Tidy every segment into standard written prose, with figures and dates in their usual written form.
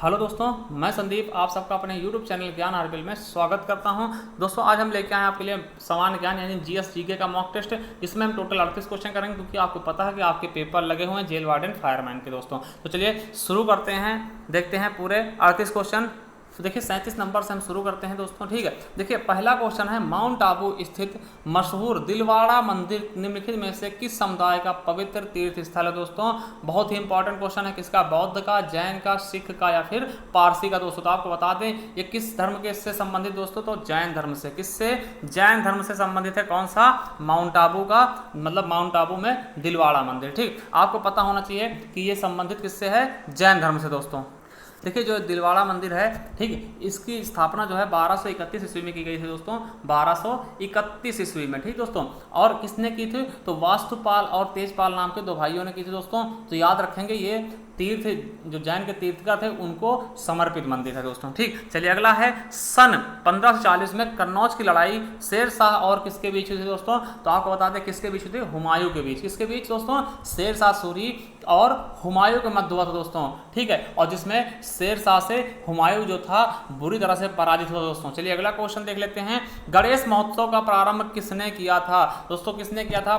Hello दोस्तों, मैं संदीप आप सबका अपने YouTube चैनल ज्ञान आरबीएल में स्वागत करता हूं। दोस्तों आज हम लेके आए आपके लिए सामान्य ज्ञान यानी जीएस जीके का मॉक टेस्ट। इसमें हम टोटल 38 क्वेश्चन करेंगे क्योंकि आपको पता है कि आपके पेपर लगे हुए हैं जेल वार्डन फायरमैन के। दोस्तों तो चलिए शुरू करते हैं, देखते हैं पूरे 38 क्वेश्चन। तो देखिए 37 नंबर से हम शुरू करते हैं दोस्तों। ठीक है, देखिए पहला क्वेश्चन है, माउंट आबू स्थित मशहूर दिलवाड़ा मंदिर निम्नलिखित में से किस समुदाय का पवित्र तीर्थ स्थल है। दोस्तों बहुत ही इंपॉर्टेंट क्वेश्चन है, किसका? बौद्ध का, जैन का, सिख का या फिर पारसी का। दोस्तों तो आपको बता दें ये किस धर्म के इससे संबंधित दोस्तों, तो जैन धर्म से। किससे? जैन धर्म से संबंधित है। कौन सा? माउंट आबू का, मतलब माउंट आबू में दिलवाड़ा मंदिर। ठीक, आपको पता होना चाहिए कि ये संबंधित किससे है? जैन धर्म से। दोस्तों देखिए जो दिलवाड़ा मंदिर है, ठीक है, इसकी स्थापना जो है 1231 ईस्वी में की गई थी दोस्तों, 1231 ईस्वी में। ठीक दोस्तों, और किसने की थी? तो वास्तुपाल और तेजपाल नाम के दो भाइयों ने की थी दोस्तों। तो याद रखेंगे ये तीर्थ जो जैन के तीर्थकर थे उनको समर्पित मंदिर है दोस्तों। ठीक, चलिए अगला है, सन 1540 में कन्नौज की लड़ाई शेर शाह और किसके बीच हुई थी दोस्तों? तो आपको बता दें किसके बीच हुई थी? हुमायूं के बीच। किसके बीच दोस्तों? शेर शाह सूरी और हुमायूं के मध्य हुआ था दोस्तों। ठीक है, और जिसमें शेर शाह से हुमायूं जो था बुरी तरह से पराजित हुआ दोस्तों। चलिए अगला क्वेश्चन देख लेते हैं, गणेश महोत्सव का प्रारंभ किसने किया था? दोस्तों किसने किया था?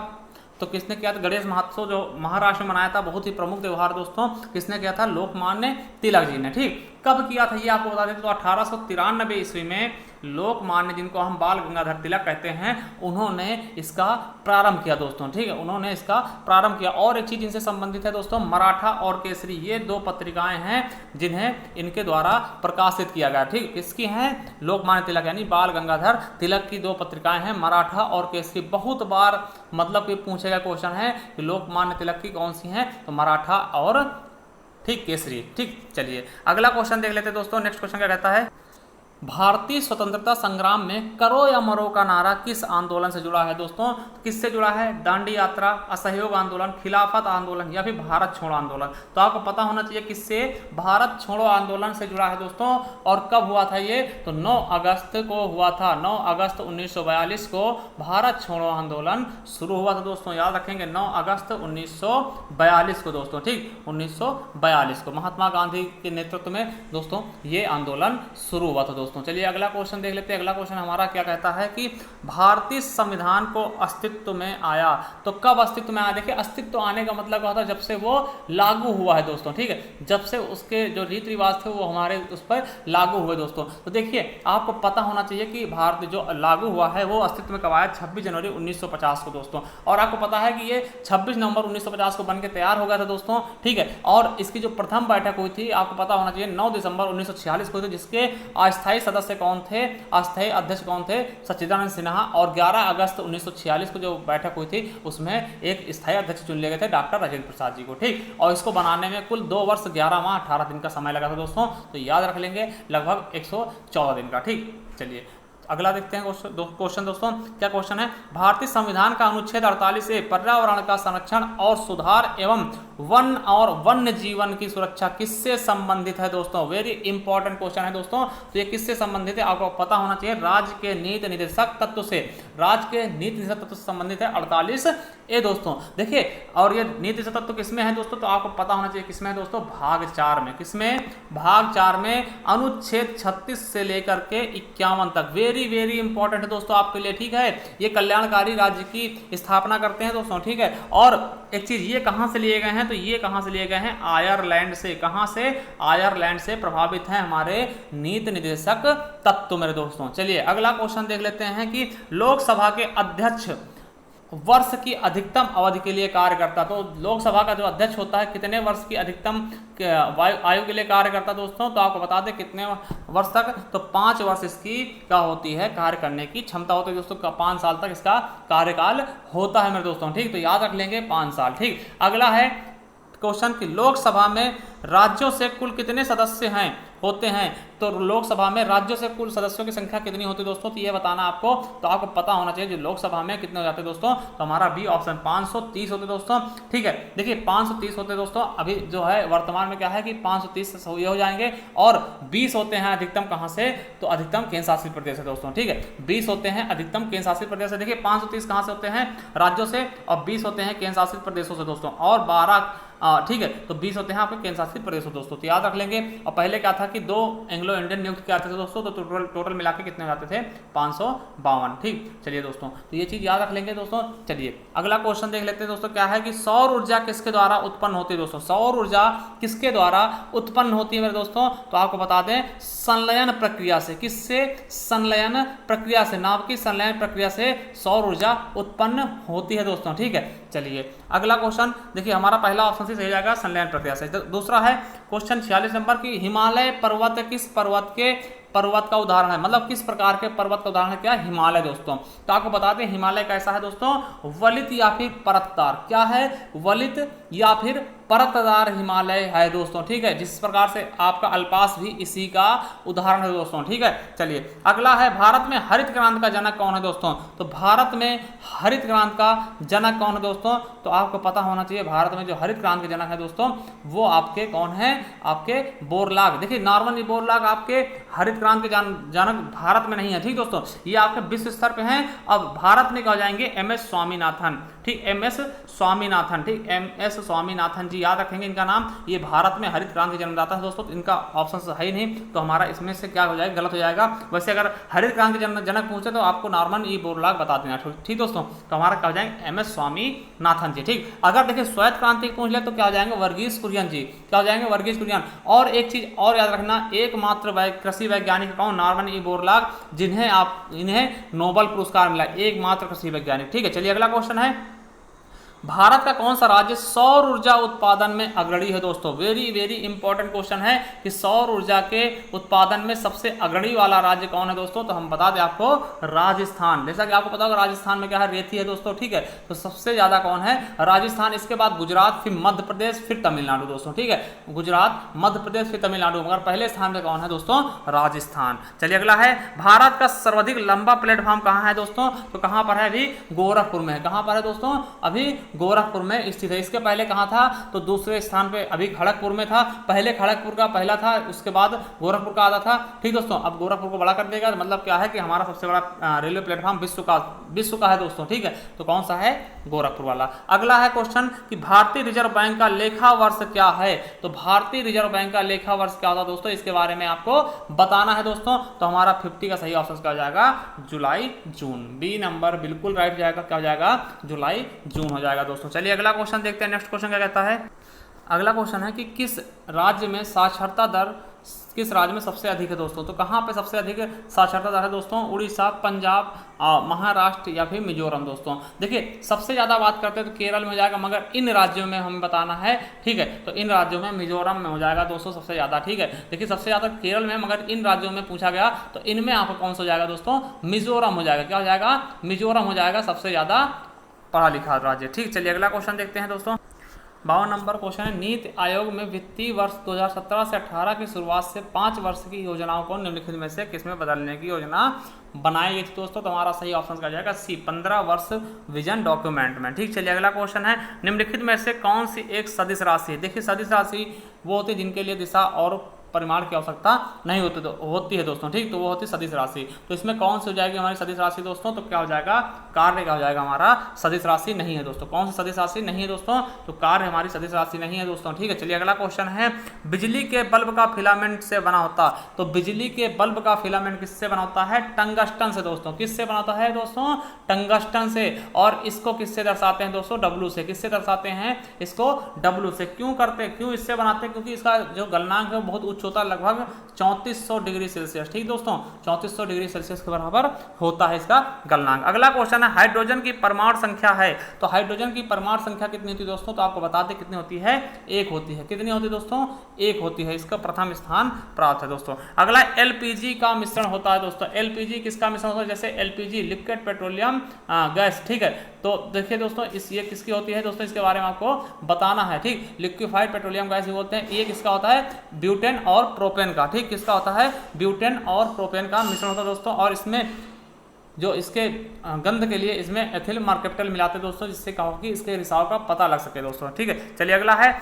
तो किसने किया था? गणेश महोत्सव जो महाराष्ट्र में मनाया था, बहुत ही प्रमुख त्यौहार दोस्तों, किसने किया था? लोकमान्य तिलक जी ने। ठीक, कब किया था ये आपको बता देते। तो 1893 ईस्वी में लोकमान्य, जिनको हम बाल गंगाधर तिलक कहते हैं, उन्होंने इसका प्रारंभ किया दोस्तों। ठीक है, उन्होंने इसका प्रारंभ किया। और एक चीज इनसे संबंधित है दोस्तों, मराठा और केसरी, ये दो पत्रिकाएं हैं जिन्हें इनके द्वारा प्रकाशित किया गया। ठीक, किसकी हैं? लोकमान्य तिलक यानी बाल गंगाधर तिलक की दो पत्रिकाएं हैं, मराठा और केसरी। बहुत बार मतलब कि पूछेगा क्वेश्चन है कि लोकमान्य तिलक की कौन सी हैं? तो मराठा और ठीक केसरी। ठीक, चलिए अगला क्वेश्चन देख लेते हैं दोस्तों। नेक्स्ट क्वेश्चन क्या कहता है, भारतीय स्वतंत्रता संग्राम में करो या मरो का नारा किस आंदोलन से जुड़ा है दोस्तों? किससे जुड़ा है? दांडी यात्रा, असहयोग आंदोलन, खिलाफत आंदोलन या फिर भारत छोड़ो आंदोलन। तो आपको पता होना चाहिए किससे? भारत छोड़ो आंदोलन से जुड़ा है दोस्तों। और कब हुआ था ये? तो 9 अगस्त को हुआ था। 9 अगस्त 1942 को भारत छोड़ो आंदोलन शुरू हुआ था दोस्तों। याद रखेंगे 9 अगस्त 1942 को दोस्तों। ठीक, 1942 को महात्मा गांधी के नेतृत्व में दोस्तों ये आंदोलन शुरू हुआ था दोस्तों। चलिए अगला क्वेश्चन देख लेते हैं। अगला क्वेश्चन हमारा क्या कहता है कि भारतीय संविधान को अस्तित्व में आया। तो कब अस्तित्व में आया? देखिए अस्तित्व आने का मतलब क्या होता है? जब से वो लागू हुआ है दोस्तों। ठीक है, जब से उसके जो रीति रिवाज थे वो हमारे उस पर लागू हुए दोस्तों। तो देखिए आपको पता होना चाहिए कि भारत जो लागू हुआ है वो अस्तित्व में कब आया? 26 जनवरी 1950 को दोस्तों। और आपको पता है कि ये 26 नवंबर 1950 को बनकर तैयार हो गया था दोस्तों। ठीक है, और इसकी जो प्रथम बैठक हुई थी आपको पता होना चाहिए 9 दिसंबर 1946 को हुई थी, जिसके अस्थायी सदस्य कौन थे? अस्थायी अध्यक्ष कौन थे? सच्चिदानंद सिन्हा। और 11 अगस्त 1946 को जो बैठक हुई थी उसमें एक स्थायी अध्यक्ष चुन लिए गए थे, डॉक्टर राजेंद्र प्रसाद जी को। ठीक, और इसको बनाने में कुल 2 वर्ष 11 माह 18 दिन का समय लगा था दोस्तों। तो याद रख लेंगे लगभग 114 दिन का। ठीक, चलिए अगला देखते हैं क्वेश्चन दोस्तों। क्या क्वेश्चन है, भारतीय संविधान का अनुच्छेद 48A पर्यावरण का संरक्षण और सुधार एवं वन और वन्य जीवन की सुरक्षा किससे संबंधित है दोस्तों? वेरी इंपॉर्टेंट क्वेश्चन है दोस्तों। तो ये किससे संबंधित है आपको पता होना चाहिए? राज्य के नीति निर्देशक तत्व से। राज्य के नीति निर्देशक तत्व से संबंधित है 48A दोस्तों। देखिए और ये नीति निर्देशक तत्व किसमें है दोस्तों? तो आपको पता होना चाहिए किसमें है दोस्तों? भाग 4 में। किसमें? भाग 4 में अनुच्छेद 36 से लेकर के 51 तक। वेरी इंपॉर्टेंट है दोस्तों आपके लिए। ठीक है, ये कल्याणकारी राज्य की स्थापना करते हैं दोस्तों। ठीक है, और एक चीज ये कहां से लिए गए हैं? तो ये कहां से लिए गए हैं? आयरलैंड से। कहां से? आयरलैंड से प्रभावित हैं हमारे नीति निर्देशक तत्व मेरे दोस्तों। चलिए अगला क्वेश्चन देख लेते हैं कि लोकसभा के अध्यक्ष वर्ष की अधिकतम अवधि के लिए कार्य करता। तो लोकसभा का जो अध्यक्ष होता है कितने वर्ष की अधिकतम आयु के लिए कार्य करता दोस्तों? तो आपको बता दें कितने वर्ष तक? तो 5 वर्ष इसकी क्या होती है? कार्य करने की क्षमता होती है दोस्तों। 5 साल तक इसका कार्यकाल होता है मेरे दोस्तों। ठीक, तो याद रख लेंगे 5 साल। ठीक, अगला है क्वेश्चन कि लोकसभा में राज्यों से कुल कितने सदस्य हैं होते हैं? तो लोकसभा में राज्यों से कुल सदस्यों की संख्या कितनी होती है दोस्तों? तो ये बताना आपको। तो आपको पता होना चाहिए जो लोकसभा में कितने हो जाते हैं दोस्तों? तो हमारा बी ऑप्शन 530 होते दोस्तों। ठीक है, देखिए 530 होते दोस्तों। अभी जो है वर्तमान में क्या है कि 530 ये हो जाएंगे और 20 होते हैं अधिकतम। कहां से? तो अधिकतम केंद्र शासित प्रदेश है दोस्तों। ठीक है, 20 होते हैं अधिकतम केंद्र शासित प्रदेश से। देखिए 530 कहां से होते हैं? राज्यों से, और 20 होते हैं केंद्र शासित प्रदेशों से दोस्तों। और 12 ठीक है, तो 20 होते हैं आपके केंद्र शासित प्रदेश दोस्तों, तो याद रख लेंगे। और पहले क्या था कि 2 एंग्लो इंडियन नियुक्त किए जाते थे दोस्तों, तो टोटल मिला के कितने हो जाते थे 552। ठीक, चलिए दोस्तों, तो ये चीज याद रख लेंगे दोस्तों। चलिए अगला क्वेश्चन देख लेते हैं दोस्तों, क्या है कि सौर ऊर्जा किसके द्वारा उत्पन्न होती है दोस्तों, सौर ऊर्जा किसके द्वारा उत्पन्न होती है मेरे दोस्तों, तो आपको बता दें संलयन प्रक्रिया से। किससे? संलयन प्रक्रिया से, नाभिक की संलयन प्रक्रिया से सौर ऊर्जा उत्पन्न होती है दोस्तों। ठीक है, चलिए अगला क्वेश्चन देखिए, हमारा पहला ऑप्शन से सही जाएगा संलयन प्रक्रिया से। दूसरा है क्वेश्चन 46 नंबर की, हिमालय पर्वत किस पर्वत का उदाहरण है, मतलब किस प्रकार के पर्वत का उदाहरण है, क्या हिमालय दोस्तों। तो आपको बता दें हिमालय कैसा है दोस्तों, वलित या फिर परतदार, क्या है, वलित या फिर परतदार हिमालय है दोस्तों। ठीक है, जिस प्रकार से आपका अल्पास भी इसी का उदाहरण है दोस्तों। ठीक है, चलिए अगला है, भारत में हरित क्रांति का जनक कौन है दोस्तों, तो भारत में हरित क्रांति का जनक कौन है दोस्तों, तो आपको पता होना चाहिए भारत में जो हरित क्रांति के जनक है दोस्तों वो आपके कौन है, आपके बोरलाग। देखिए नॉर्मली बोरलाग आपके हरित क्रांति के जनक भारत में नहीं है। ठीक दोस्तों, ये आपके विश्व स्तर पे हैं। अब भारत में क्या हो जाएंगे, MS स्वामीनाथन। ठीक, MS स्वामीनाथन, ठीक, MS स्वामीनाथन जी याद रखेंगे इनका नाम। ये भारत में हरित क्रांति के जन्मदाता है दोस्तों, तो इनका ऑप्शन है ही नहीं, तो हमारा इसमें से क्या हो जाएगा, गलत हो जाएगा। वैसे अगर हरित क्रांति के जनक पूछे तो आपको नॉर्मल ये बोरलाग बता देना। ठीक दोस्तों, तो हमारा क्या हो जाएंगे, MS स्वामीनाथन जी। ठीक, अगर देखिए श्वेत क्रांति पूछ ले तो क्या हो जाएंगे, वर्गीस कुरियन जी, क्या हो जाएंगे, वर्गीस कुरियन। और एक चीज और याद रखना, एकमात्र कृषि वैज्ञानिक कौन, नॉर्मन ई बोरलाग, इन्हें नोबेल पुरस्कार मिला, एकमात्र कृषि वैज्ञानिक। ठीक है, चलिए अगला क्वेश्चन है, भारत का कौन सा राज्य सौर ऊर्जा उत्पादन में अग्रणी है दोस्तों। वेरी वेरी इंपॉर्टेंट क्वेश्चन है कि सौर ऊर्जा के उत्पादन में सबसे अग्रणी वाला राज्य कौन है दोस्तों, तो हम बता दें आपको राजस्थान। जैसा कि आपको पता होगा राजस्थान में क्या है, रेती है दोस्तों। ठीक है, तो सबसे ज्यादा कौन है, राजस्थान, इसके बाद गुजरात, फिर मध्य प्रदेश, फिर तमिलनाडु दोस्तों। ठीक है, गुजरात, मध्य प्रदेश, फिर तमिलनाडु, मगर पहले स्थान पे कौन है दोस्तों, राजस्थान। चलिए अगला है, भारत का सर्वाधिक लंबा प्लेटफॉर्म कहाँ है दोस्तों, तो कहाँ पर है, अभी गोरखपुर में है। कहाँ पर है दोस्तों, अभी गोरखपुर में स्थित है। इसके पहले कहाँ था, तो दूसरे स्थान पे अभी खड़गपुर में था। पहले खड़गपुर का पहला था, उसके बाद गोरखपुर का आधा था। ठीक दोस्तों, अब गोरखपुर को बड़ा कर देगा, मतलब क्या है कि हमारा सबसे बड़ा रेलवे प्लेटफॉर्म विश्व का है दोस्तों। ठीक है, तो कौन सा है, गोरखपुर वाला। अगला है क्वेश्चन कि भारतीय रिजर्व बैंक का लेखा वर्ष क्या है, तो भारतीय रिजर्व बैंक का लेखा वर्ष क्या होता है दोस्तों, इसके बारे में आपको बताना है दोस्तों। तो हमारा 50 का सही ऑप्शन क्या हो जाएगा, जुलाई जून। बी नंबर बिल्कुल राइट जाएगा, क्या हो जाएगा, जुलाई जून हो जाएगा दोस्तों। चलिए अगला क्वेश्चन देखते हैं, नेक्स्ट क्वेश्चन क्या कहता है। अगला क्वेश्चन है कि किस राज्य में साक्षरता दर किस राज्य में सबसे अधिक है दोस्तों, तो कहाँ पे सबसे अधिक साक्षरता दर है दोस्तों, उड़ीसा, पंजाब, महाराष्ट्र या फिर मिजोरम दोस्तों। देखिए सबसे ज़्यादा बात करते हैं तो केरल में हो जाएगा, मगर इन राज्यों में हमें बताना है। ठीक है, तो इन राज्यों में मिजोरम में हो जाएगा दोस्तों सबसे ज़्यादा। ठीक है, देखिए सबसे ज़्यादा केरल में, मगर इन राज्यों में पूछा गया तो इनमें आपको कौन सा हो जाएगा दोस्तों, मिजोरम हो जाएगा। क्या हो जाएगा, मिजोरम हो जाएगा सबसे ज़्यादा पढ़ा लिखा राज्य। ठीक, चलिए अगला क्वेश्चन देखते हैं दोस्तों। 52 नंबर क्वेश्चन है, नीति आयोग में वित्तीय वर्ष 2017 से 18 की शुरुआत से 5 वर्ष की योजनाओं को निम्नलिखित में से किसमें बदलने की योजना बनाई गई थी दोस्तों, तो हमारा सही ऑप्शन का जाएगा सी, 15 वर्ष विजन डॉक्यूमेंट में। ठीक, चलिए अगला क्वेश्चन है, निम्नलिखित में से कौन सी एक सदिश राशि है। देखिए सदिश राशि वो होती है जिनके लिए दिशा और परिमाण की आवश्यकता नहीं होती है दोस्तों। ठीक, तो वो होती है सदिश राशि। तो इसमें कौन सी हो जाएगी हमारी सदिश राशि दोस्तों, तो क्या हो जाएगा, कार्य क्या हो जाएगा हमारा, सदिश राशि नहीं है दोस्तों। कौन सी सदिश राशि नहीं है दोस्तों, तो कार्य हमारी सदिश राशि नहीं है दोस्तों। ठीक है, चलिए अगला क्वेश्चन है, बिजली के बल्ब का फिलामेंट से बना होता, तो बिजली के बल्ब का फिलामेंट किससे बना होता है, टंगस्टन से दोस्तों। किससे बनाता है दोस्तों, टंगस्टन से। और इसको किससे दर्शाते हैं दोस्तों, डब्लू से। किससे दर्शाते हैं इसको, डब्लू से। क्यों इससे बनाते हैं, क्योंकि इसका जो गलनांक है वो बहुत उच्च होता है, लगभग 3400 डिग्री सेल्सियस। ठीक दोस्तों, 3400 डिग्री सेल्सियस के बराबर होता है इसका गलनांक। अगला क्वेश्चन है, हाइड्रोजन की परमाणु संख्या है, तो हाइड्रोजन की परमाणु संख्या कितनी होती है दोस्तों, तो आपको बता दें कितनी होती है, 1 होती है। कितनी होती है दोस्तों, 1 होती है। इसका प्रथम स्थान प्राप्त है दोस्तों। अगला एलपीजी का मिश्रण होता है दोस्तों। एलपीजी किसका मिश्रण होता है, जैसे एलपीजी लिक्विड पेट्रोलियम गैस। ठीक है, तो देखिए दोस्तों ये किसकी होती है दोस्तों, इसके बारे में आपको बताना है। ठीक, लिक्विफाइड पेट्रोलियम गैस भी बोलते हैं। ये किसका होता है, ब्यूटेन और प्रोपेन का। ठीक, किसका होता है, ब्यूटेन और प्रोपेन का मिश्रण होता है दोस्तों। और इसमें जो इसके गंध के लिए इसमें एथिल मार्केप्टल मिलाते हैं दोस्तों, जिससे कहा कि इसके रिसाव का पता लग सके दोस्तों। ठीक है, चलिए अगला है,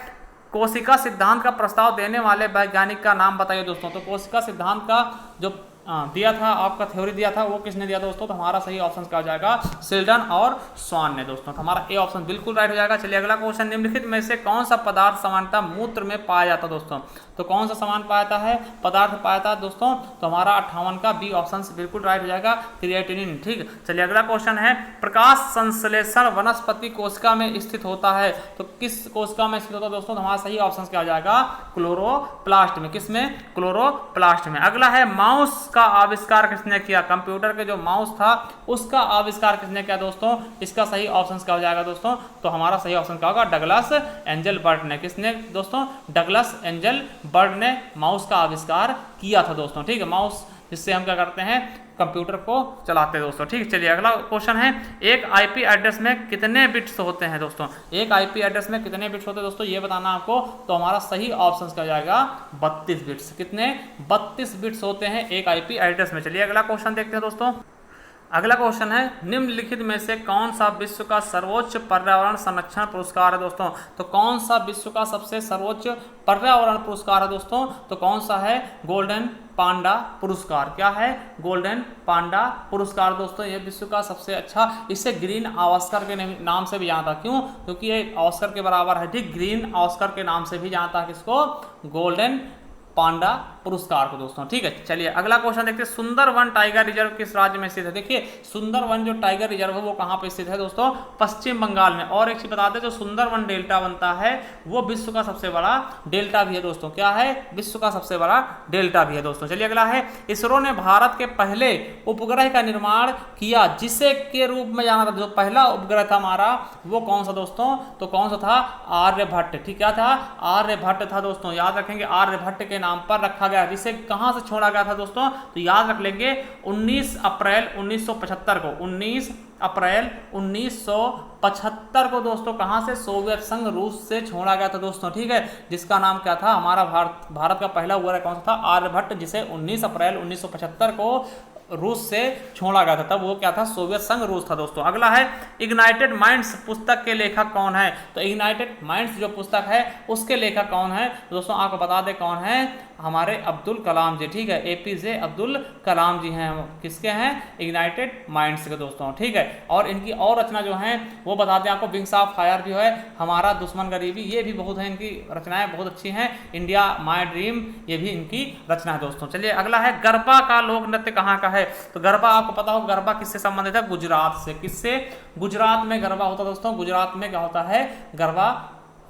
कोशिका सिद्धांत का प्रस्ताव देने वाले वैज्ञानिक का नाम बताइए दोस्तों। तो कोशिका सिद्धांत का जो दिया था, आपका थ्योरी दिया था, वो किसने दिया दोस्तों? तो हमारा सही ऑप्शन क्या हो जाएगा? शिल्टन और स्वान ने दोस्तों। तो हमारा ए ऑप्शन बिल्कुल राइट हो जाएगा। चलिए अगला क्वेश्चन, निम्नलिखित में से कौन सा पदार्थ सामान्यतः मूत्र में पाया जाता है दोस्तों? तो कौन सा सामान पाया जाता है, पदार्थ पाया जाता है दोस्तों? तो हमारा 58 का बी ऑप्शन बिल्कुल राइट हो जाएगा, क्रिएटिनिन। ठीक, चलिए अगला क्वेश्चन है, प्रकाश संश्लेषण वनस्पति कोशिका में स्थित होता है, तो किस कोशिका में स्थित होता है दोस्तों? तो हमारा सही ऑप्शन क्या हो जाएगा? क्लोरोप्लास्ट में। किसमें? क्लोरोप्लास्ट में। अगला है, माउस का आविष्कार किसने किया? कंप्यूटर के जो माउस था उसका आविष्कार किसने किया दोस्तों? इसका सही ऑप्शन क्या हो जाएगा दोस्तों? तो हमारा सही ऑप्शन क्या होगा? डगलस एंजल बर्ड ने। किसने दोस्तों? डगलस एंजल बर्ड ने माउस का आविष्कार किया था दोस्तों। ठीक है, माउस जिससे हम क्या करते हैं, कंप्यूटर को चलाते हैं दोस्तों। ठीक, चलिए अगला क्वेश्चन है, एक आईपी एड्रेस में कितने बिट्स होते हैं दोस्तों? एक आईपी एड्रेस में कितने बिट्स होते हैं दोस्तों, ये बताना आपको। तो हमारा सही ऑप्शन क्या हो जाएगा? 32 बिट्स। कितने? 32 बिट्स होते हैं एक आईपी एड्रेस में। चलिए अगला क्वेश्चन देखते हैं दोस्तों। अगला क्वेश्चन है, निम्नलिखित में से कौन सा विश्व का सर्वोच्च पर्यावरण संरक्षण पुरस्कार है दोस्तों? तो कौन सा विश्व का सबसे सर्वोच्च पर्यावरण पुरस्कार है दोस्तों? तो कौन सा है? गोल्डन पांडा पुरस्कार। क्या है? गोल्डन पांडा पुरस्कार दोस्तों। ये विश्व का सबसे अच्छा, इसे ग्रीन ऑस्कर के नाम से भी जाना था। क्यों? क्योंकि ये ऑस्कर के बराबर है। ठीक, ग्रीन ऑस्कर के नाम से भी जानता है किसको? गोल्डन पांडा पुरस्कार को दोस्तों। ठीक है, चलिए अगला क्वेश्चन देखते हैं, सुंदरवन टाइगर रिजर्व किस राज्य में स्थित है? देखिए, सुंदरवन जो टाइगर रिजर्व है वो कहाँ पे स्थित है दोस्तों? पश्चिम बंगाल में। और एक चीज बता दें, जो सुंदरवन डेल्टा बनता है वो विश्व का सबसे बड़ा डेल्टा भी है दोस्तों। क्या है? विश्व का सबसे बड़ा डेल्टा भी है दोस्तों। चलिए अगला है, इसरो ने भारत के पहले उपग्रह का निर्माण किया जिसे के रूप में जाना था। जो पहला उपग्रह था हमारा वो कौन सा दोस्तों? तो कौन सा था? आर्यभट्ट। ठीक, क्या था? आर्यभट्ट था दोस्तों। याद रखेंगे, आर्यभट्ट के नाम पर रखा गया, जिसे कहां से छोड़ा गया था दोस्तों? तो याद रख लेंगे, 19 अप्रैल 1975 को, 19 अप्रैल 1975 को दोस्तों कहां से? सोवियत संघ रूस से छोड़ा गया था दोस्तों। ठीक है, जिसका नाम क्या था? हमारा भारत का पहला उपग्रह कौन सा था? आर्यभट्ट, जिसे 19 अप्रैल 1975 को रूस से छोड़ा गया था। तब वो क्या था? सोवियत संघ रूस था दोस्तों। अगला है, इग्नाइटेड माइंड्स पुस्तक के लेखक कौन है? तो इग्नाइटेड माइंड्स जो पुस्तक है उसके लेखक कौन है दोस्तों? आपको बता दें कौन है? हमारे अब्दुल कलाम जी। ठीक है, एपीजे अब्दुल कलाम जी हैं। किसके हैं? इग्नाइटेड माइंड्स के दोस्तों। ठीक है, और इनकी और रचना जो है वो बता दें आपको, विंग्स ऑफ फायर जो है, हमारा दुश्मन गरीबी, ये भी बहुत है, इनकी रचनाएं बहुत अच्छी हैं। इंडिया माय ड्रीम, ये भी इनकी रचना है दोस्तों। चलिए अगला है, गरबा का लोक नृत्य कहाँ का है? तो गरबा आपको पता हो, गरबा किससे संबंधित है? गुजरात से। किससे? गुजरात में गरबा होता है दोस्तों। गुजरात में क्या होता है? गरबा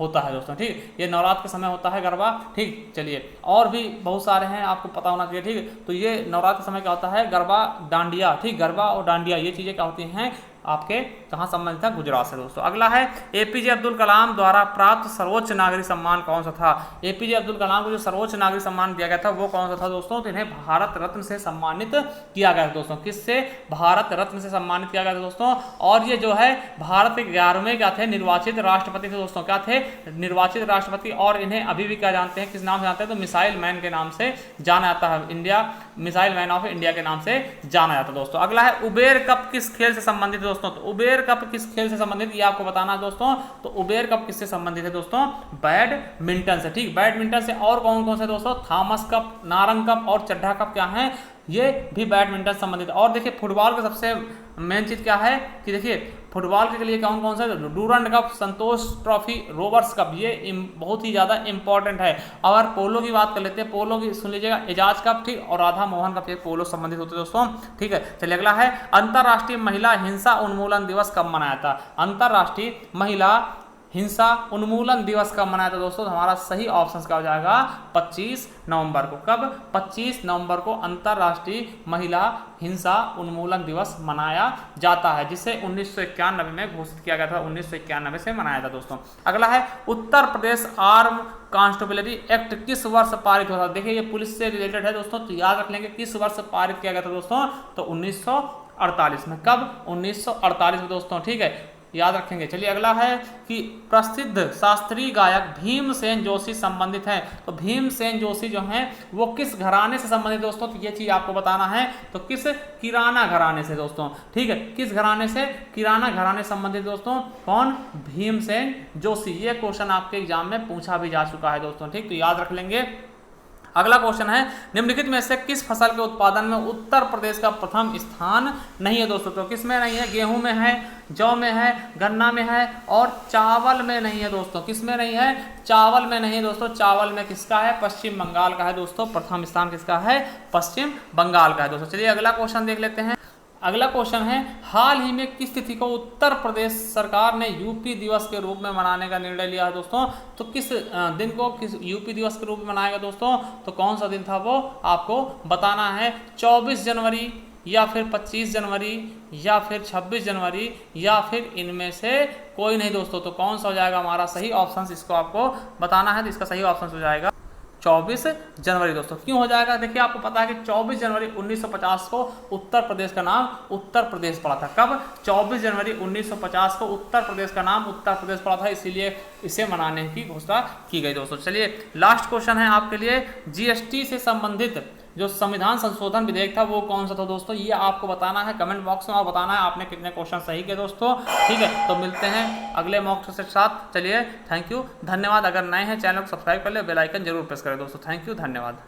होता है दोस्तों। ठीक, ये नवरात्र के समय होता है गरबा। ठीक, चलिए और भी बहुत सारे हैं, आपको पता होना चाहिए। ठीक, तो ये नवरात्र के समय क्या होता है? गरबा, डांडिया। ठीक, गरबा और डांडिया ये चीजें क्या होती हैं? आपके कहाँ संबंधित है? गुजरात से दोस्तों। अगला है, एपीजे अब्दुल कलाम द्वारा प्राप्त सर्वोच्च नागरिक सम्मान कौन सा था? एपीजे अब्दुल कलाम को जो सर्वोच्च नागरिक सम्मान दिया गया था वो कौन सा था दोस्तों? तो इन्हें भारत रत्न से सम्मानित किया गया था दोस्तों। किससे? भारत रत्न से सम्मानित किया गया था दोस्तों। और ये जो है भारत के 11वें क्या थे? निर्वाचित राष्ट्रपति थे दोस्तों। क्या थे? निर्वाचित राष्ट्रपति। और इन्हें अभी भी क्या जानते हैं? किस नाम से जानते हैं? तो मिसाइल मैन के नाम से जाना जाता है। India missile man of India के नाम से जाना जाता है दोस्तों। अगला है, उबेर कप किस खेल से संबंधित दोस्तों? तो उबेर कप किस खेल से संबंधित, ये आपको बताना है दोस्तों। तो उबेर कप किससे संबंधित है दोस्तों? बैडमिंटन से। ठीक, बैडमिंटन से। और कौन कौन से दोस्तों? थॉमस कप, नारंग कप और चड्ढा कप क्या है? ये भी बैडमिंटन संबंधित। और देखिए, फुटबॉल का सबसे मेन चीज क्या है कि देखिए, फुटबॉल के लिए कौन कौन से? डूरंड कप, संतोष ट्रॉफी, रोबर्ट्स कप, ये बहुत ही ज्यादा इंपॉर्टेंट है। अगर पोलो की बात कर लेते हैं, पोलो की सुन लीजिएगा, एजाज कप। ठीक, और राधा मोहन कप, ये पोलो संबंधित होते हैं दोस्तों। ठीक है, चलिए अगला है, अंतरराष्ट्रीय महिला हिंसा उन्मूलन दिवस कब मनाया था? अंतरराष्ट्रीय महिला हिंसा उन्मूलन दिवस कब मनाया था दोस्तों? तो हमारा सही ऑप्शन क्या हो जाएगा? 25 नवंबर को। कब? 25 नवंबर को अंतरराष्ट्रीय महिला हिंसा उन्मूलन दिवस मनाया जाता है, जिसे 1991 में घोषित किया गया था। 1991 से मनाया था दोस्तों। अगला है, Uttar Pradesh arm constabulary act किस वर्ष पारित हुआ था? देखिए, ये पुलिस से रिलेटेड है दोस्तों, तो याद रख लेंगे किस वर्ष पारित किया गया था दोस्तों? तो 1948 में। कब? 1948 में दोस्तों। ठीक है, याद रखेंगे। चलिए अगला है कि प्रसिद्ध शास्त्रीय गायक भीमसेन जोशी संबंधित हैं। तो भीमसेन जोशी जो हैं वो किस घराने से संबंधित दोस्तों? तो ये चीज आपको बताना है। तो किस? किराना घराने से दोस्तों। ठीक है, किस घराने से? किराना घराने संबंधित दोस्तों। कौन? भीमसेन जोशी। ये क्वेश्चन आपके एग्जाम में पूछा भी जा चुका है दोस्तों। ठीक, तो याद रख लेंगे। अगला क्वेश्चन है, निम्नलिखित में से किस फसल के उत्पादन में उत्तर प्रदेश का प्रथम स्थान नहीं है दोस्तों? तो किस में नहीं है? गेहूं में है, जौ में है, गन्ना में है और चावल में नहीं है दोस्तों। किस में नहीं है? चावल में नहीं है दोस्तों। चावल में किसका है? पश्चिम बंगाल का है दोस्तों। प्रथम स्थान किसका है? पश्चिम बंगाल का है दोस्तों। चलिए अगला क्वेश्चन देख लेते हैं। अगला क्वेश्चन है, हाल ही में किस तिथि को उत्तर प्रदेश सरकार ने यूपी दिवस के रूप में मनाने का निर्णय लिया है दोस्तों? तो किस दिन को किस यूपी दिवस के रूप में मनाएगा दोस्तों? तो कौन सा दिन था वो आपको बताना है। 24 जनवरी या फिर 25 जनवरी या फिर 26 जनवरी या फिर इनमें से कोई नहीं दोस्तों। तो कौन सा हो जाएगा हमारा सही ऑप्शन, इसको आपको बताना है। तो इसका सही ऑप्शन हो जाएगा 24 जनवरी दोस्तों। क्यों हो जाएगा? देखिए आपको पता है कि 24 जनवरी 1950 को उत्तर प्रदेश का नाम उत्तर प्रदेश पड़ा था। कब? 24 जनवरी 1950 को उत्तर प्रदेश का नाम उत्तर प्रदेश पड़ा था, इसीलिए इसे मनाने की घोषणा की गई दोस्तों। चलिए लास्ट क्वेश्चन है आपके लिए, जीएसटी से संबंधित जो संविधान संशोधन विधेयक था वो कौन सा था दोस्तों? ये आपको बताना है कमेंट बॉक्स में और बताना है आपने कितने क्वेश्चन सही किए दोस्तों। ठीक है, तो मिलते हैं अगले मॉक टेस्ट के साथ। चलिए थैंक यू, धन्यवाद। अगर नए हैं चैनल को सब्सक्राइब कर ले, बेल आइकन जरूर प्रेस करें दोस्तों। थैंक यू, धन्यवाद।